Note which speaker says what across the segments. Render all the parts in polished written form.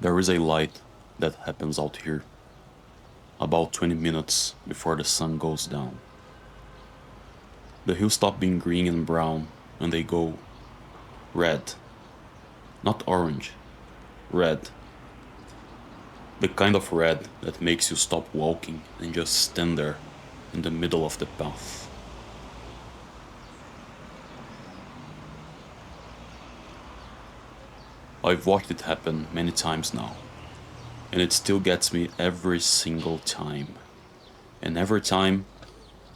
Speaker 1: There is a light that happens out here about 20 minutes before the sun goes down. The hills stop being green and brown and they go red. Not orange, red. The kind of red that makes you stop walking and just stand there in the middle of the path. I've watched it happen many times now, and it still gets me every single time. And every time,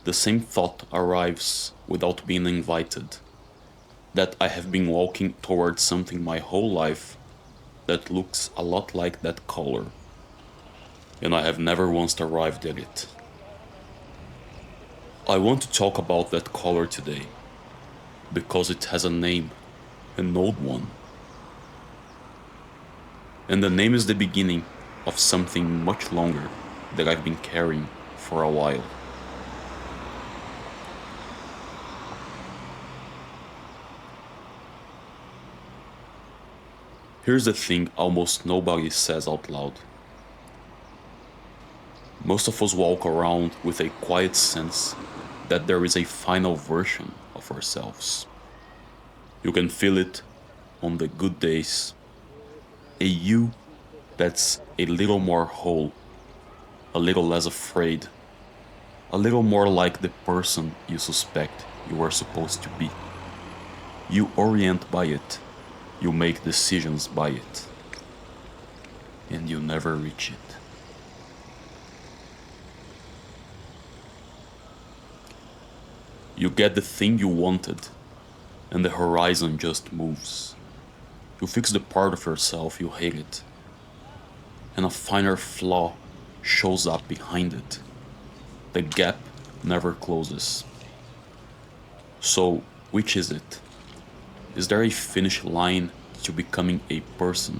Speaker 1: the same thought arrives without being invited, that I have been walking towards something my whole life that looks a lot like that color, and I have never once arrived at it. I want to talk about that color today, because it has a name, an old one. And the name is the beginning of something much longer that I've been carrying for a while. Here's the thing almost nobody says out loud. Most of us walk around with a quiet sense that there is a final version of ourselves. You can feel it on the good days. A you that's a little more whole, a little less afraid, a little more like the person you suspect you are supposed to be. You orient by it, you make decisions by it, and you never reach it. You get the thing you wanted, and the horizon just moves. You fix the part of yourself you hated, and a finer flaw shows up behind it. The gap never closes. So, which is it? Is there a finish line to becoming a person?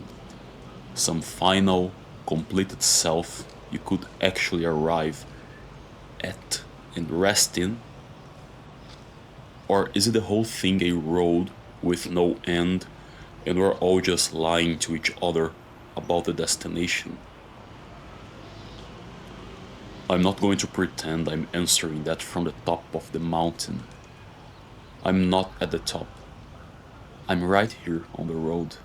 Speaker 1: Some final, completed self you could actually arrive at and rest in? Or is it the whole thing a road with no end and we're all just lying to each other about the destination? I'm not going to pretend I'm answering that from the top of the mountain. I'm not at the top. I'm right here on the road.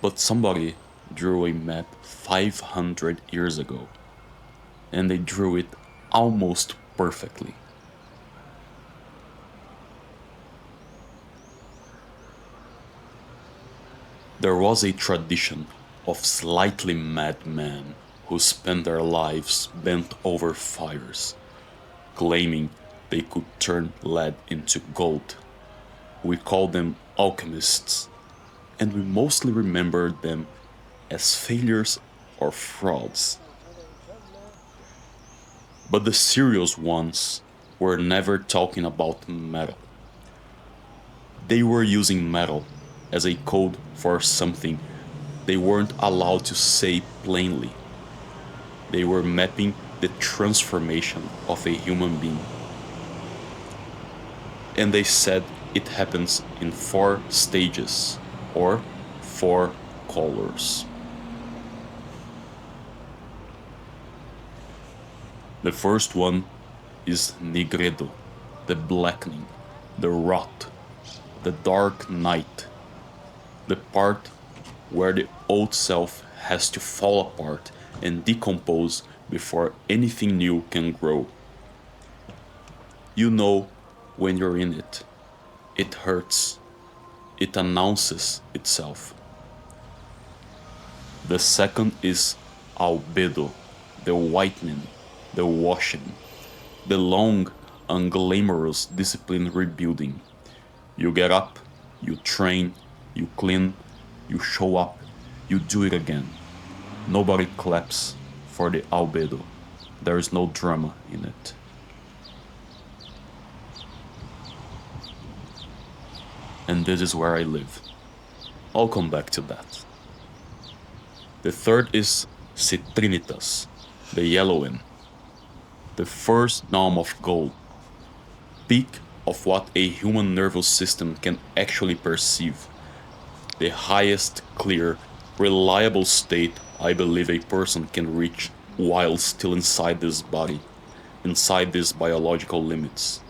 Speaker 1: But somebody drew a map 500 years ago, and they drew it almost perfectly. There was a tradition of slightly mad men who spent their lives bent over fires, claiming they could turn lead into gold. We called them alchemists, and we mostly remembered them as failures or frauds. But the serious ones were never talking about metal. They were using metal as a code for something they weren't allowed to say plainly. They were mapping the transformation of a human being. And they said it happens in 4 stages, or 4 colors. The first one is nigredo, the blackening, the rot, the dark night, the part where the old self has to fall apart and decompose before anything new can grow. You know when you're in it. It hurts. It announces itself. The second is albedo, the whitening, the washing, the long, unglamorous discipline rebuilding. You get up, you train, you clean, you show up, you do it again. Nobody claps for the albedo. There is no drama in it. And this is where I live. I'll come back to that. The third is citrinitas, the yellowing, the first gnome of gold, peak of what a human nervous system can actually perceive. The highest, clear, reliable state I believe a person can reach while still inside this body, inside these biological limits.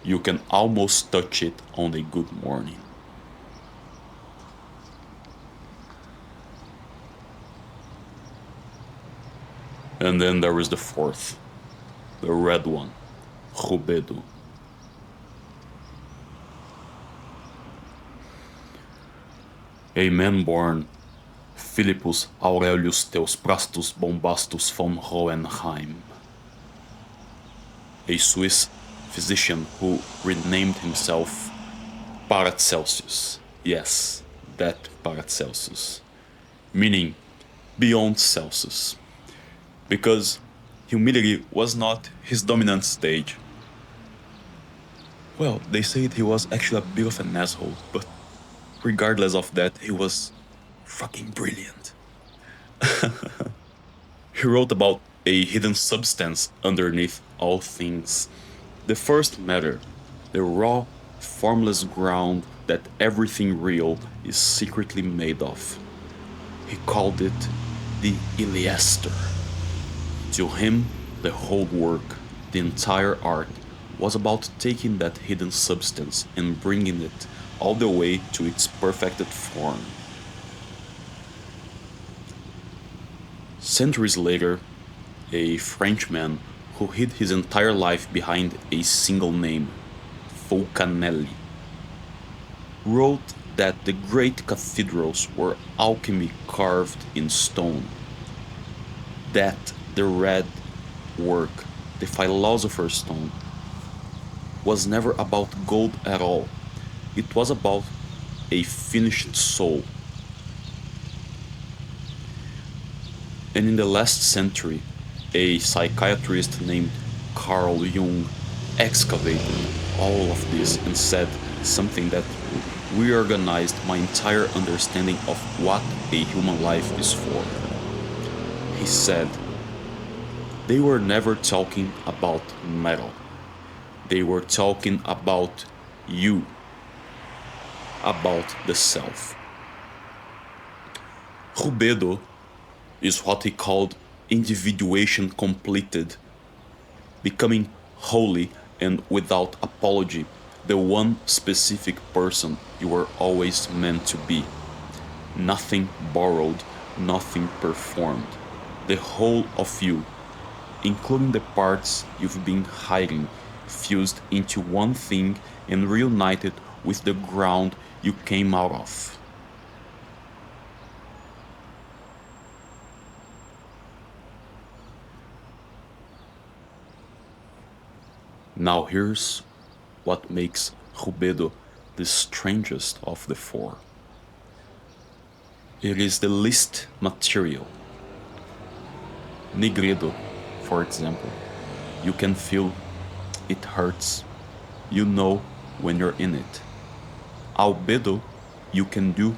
Speaker 1: You can almost touch it on a good morning. And then there is the fourth, the red one, Rubedo. A man born Philippus Aurelius Theophrastus Bombastus von Hohenheim, a Swiss physician who renamed himself Paracelsus. Yes, that Paracelsus, meaning beyond Celsus, because humility was not his dominant stage. Well, they said he was actually a bit of an asshole, but regardless of that, he was fucking brilliant. He wrote about a hidden substance underneath all things. The first matter, the raw, formless ground that everything real is secretly made of. He called it the Iliaster. To him, the whole work, the entire art, was about taking that hidden substance and bringing it all the way to its perfected form. Centuries later, a Frenchman who hid his entire life behind a single name, Fulcanelli, wrote that the great cathedrals were alchemy carved in stone, that the red work, the philosopher's stone, was never about gold at all. It was about a finished soul. And in the last century, a psychiatrist named Carl Jung excavated all of this and said something that reorganized my entire understanding of what a human life is for. He said, they were never talking about metal. They were talking about you, about the self. Rubedo is what he called individuation completed, becoming holy and without apology, the one specific person you were always meant to be. Nothing borrowed, nothing performed. The whole of you, including the parts you've been hiding, fused into one thing and reunited with the ground you came out of. Now here's what makes Rubedo the strangest of the four. It is the least material. Nigredo, for example, you can feel it hurts. You know when you're in it. Albedo, you can do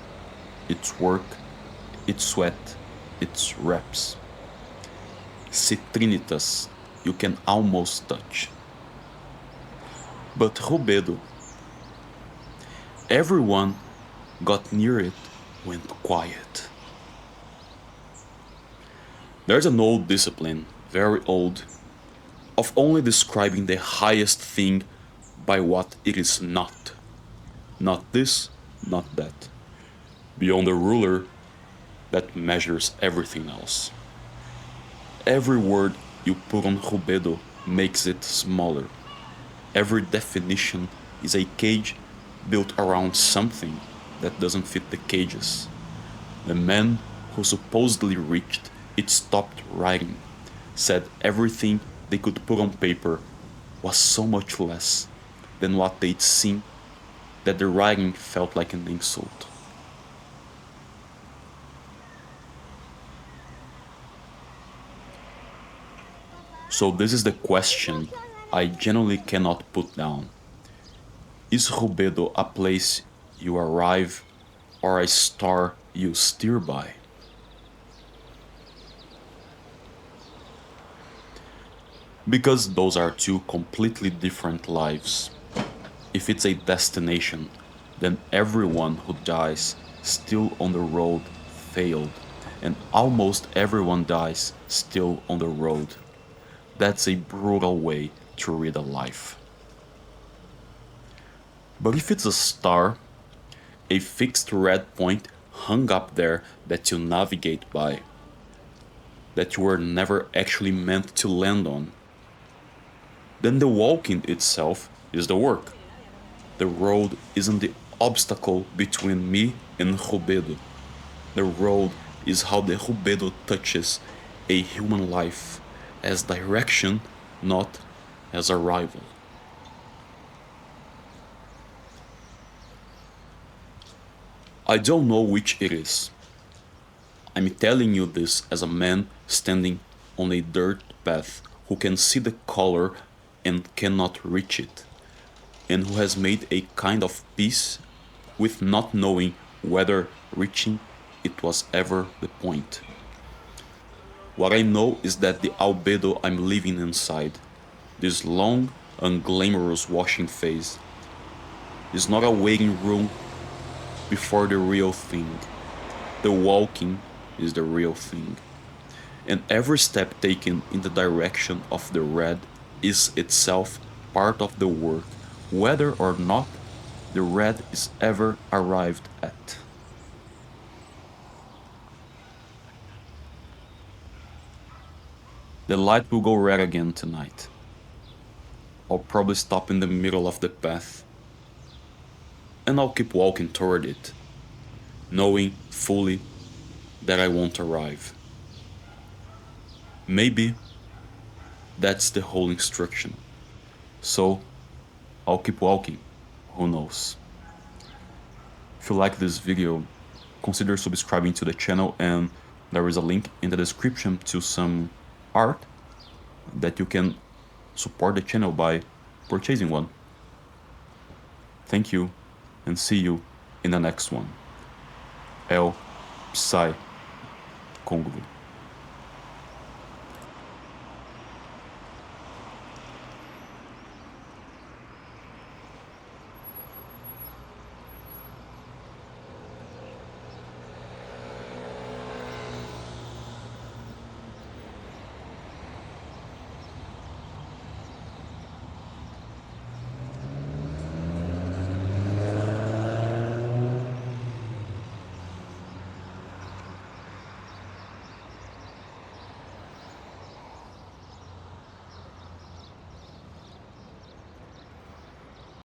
Speaker 1: its work, its sweat, its reps. Citrinitas, you can almost touch. But Rubedo, everyone got near it went quiet. There's an old discipline, very old, of only describing the highest thing by what it is not. Not this, not that. Beyond the ruler that measures everything else. Every word you put on Rubedo makes it smaller. Every definition is a cage built around something that doesn't fit the cages. The man who supposedly reached it stopped writing, said everything they could put on paper was so much less than what they'd seen that the writing felt like an insult. So this is the question I genuinely cannot put down. Is Rubedo a place you arrive or a star you steer by? Because those are two completely different lives. If it's a destination, then everyone who dies still on the road failed, and almost everyone dies still on the road. That's a brutal way to read a life. But if it's a star, a fixed red point hung up there that you navigate by, that you were never actually meant to land on, then the walking itself is the work. The road isn't the obstacle between me and Albedo. The road is how the Albedo touches a human life as direction, not as arrival. I don't know which it is. I'm telling you this as a man standing on a dirt path who can see the color and cannot reach it, and who has made a kind of peace with not knowing whether reaching it was ever the point. What I know is that the albedo I'm living inside, this long, unglamorous washing phase, is not a waiting room before the real thing. The walking is the real thing. And every step taken in the direction of the red is itself part of the work, whether or not the red is ever arrived at. The light will go red again tonight. I'll probably stop in the middle of the path, and I'll keep walking toward it, knowing fully that I won't arrive. Maybe that's the whole instruction. So I'll keep walking, who knows. If you like this video, consider subscribing to the channel, and there is a link in the description to some art that you can support the channel by purchasing one. Thank you, and see you in the next one. El Psy Conglu.